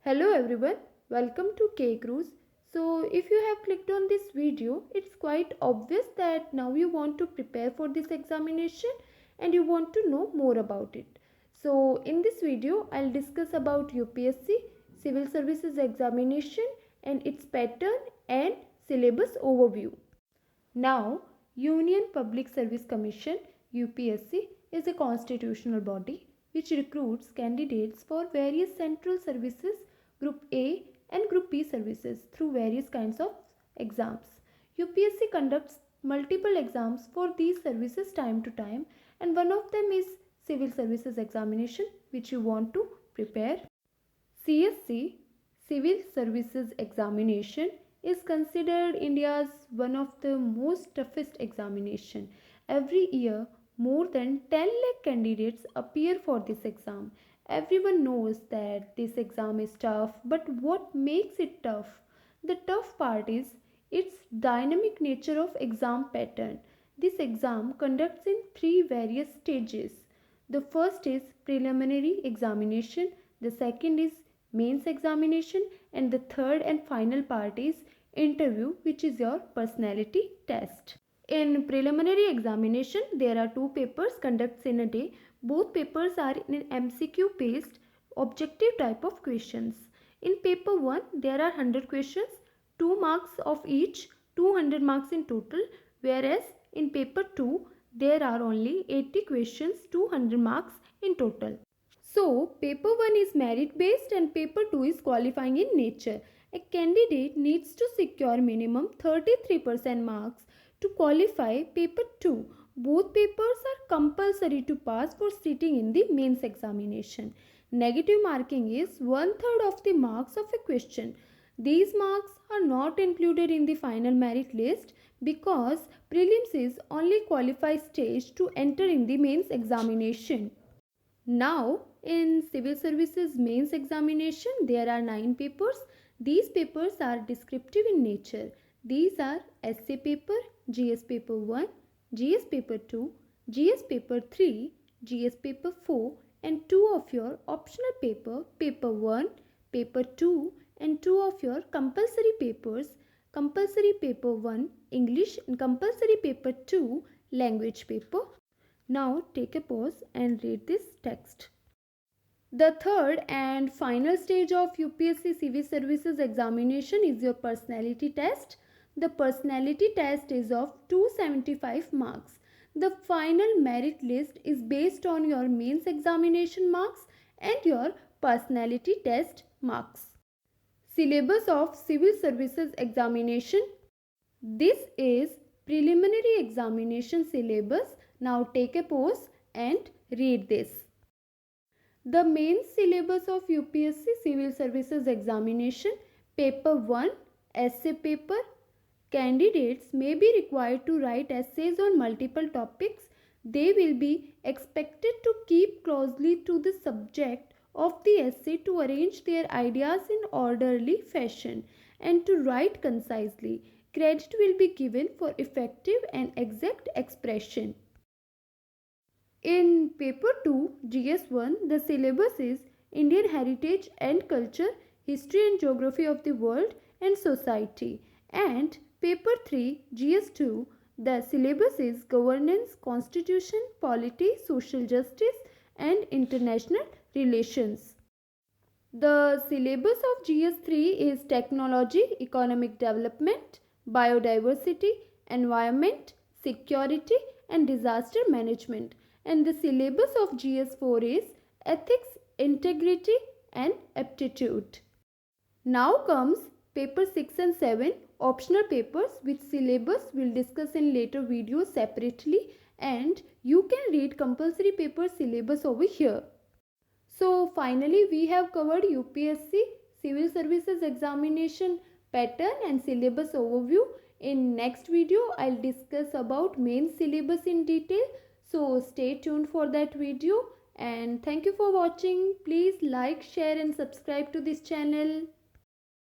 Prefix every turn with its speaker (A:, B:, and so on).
A: Hello everyone, welcome to K Cruise. So if you have clicked on this video, it's quite obvious that now you want to prepare for this examination and you want to know more about it. So in this video, I'll discuss about UPSC Civil Services Examination and its pattern and syllabus overview. Now, Union Public Service Commission UPSC is a constitutional body which recruits candidates for various central services, Group A and Group B services through various kinds of exams. UPSC conducts multiple exams for these services time to time, and one of them is Civil Services Examination which you want to prepare. CSC Civil Services Examination is considered India's one of the most toughest examination. Every year, more than 10 lakh candidates appear for this exam. Everyone knows that this exam is tough, but what makes it tough? The tough part is its dynamic nature of exam pattern. This exam conducts in three various stages. The first is preliminary examination, the second is mains examination, and the third and final part is interview, which is your personality test. In preliminary examination, there are two papers conducted in a day. Both papers are in MCQ based objective type of questions. In paper 1, there are 100 questions, 2 marks of each, 200 marks in total, whereas in paper 2, there are only 80 questions, 200 marks in total. So, paper 1 is merit based and paper 2 is qualifying in nature. A candidate needs to secure minimum 33% marks to qualify paper 2. Both papers are compulsory to pass for sitting in the mains examination. Negative marking is 1/3 of the marks of a question. These marks are not included in the final merit list because prelims is only qualify stage to enter in the mains examination. Now, in Civil Services Mains Examination, there are 9 papers. These papers are descriptive in nature. These are Essay Paper, GS Paper 1, GS Paper 2, GS Paper 3, GS Paper 4 and 2 of your optional paper, Paper 1, Paper 2 and 2 of your compulsory papers, Compulsory Paper 1, English and Compulsory Paper 2, Language Paper. Now take a pause and read this text. The third and final stage of UPSC Civil Services Examination is your personality test. The personality test is of 275 marks. The final merit list is based on your mains examination marks and your personality test marks. Syllabus of Civil Services Examination. This is preliminary examination syllabus. Now take a pause and read this. The main syllabus of UPSC Civil Services Examination, Paper 1, Essay Paper. Candidates may be required to write essays on multiple topics. They will be expected to keep closely to the subject of the essay to arrange their ideas in orderly fashion and to write concisely. Credit will be given for effective and exact expression. In paper 2, GS1, the syllabus is Indian Heritage and Culture, History and Geography of the World and Society. And paper 3, GS2, the syllabus is Governance, Constitution, Polity, Social Justice and International Relations. The syllabus of GS3 is Technology, Economic Development, Biodiversity, Environment, Security and Disaster Management. And the syllabus of GS4 is Ethics, Integrity and Aptitude. Now comes paper 6 and 7, optional papers, which syllabus we'll discuss in later videos separately, and you can read compulsory paper syllabus over here. So finally we have covered UPSC Civil Services Examination pattern and syllabus overview. In next video I'll discuss about main syllabus in detail. So stay tuned for that video and thank you for watching. Please like, share and subscribe to this channel.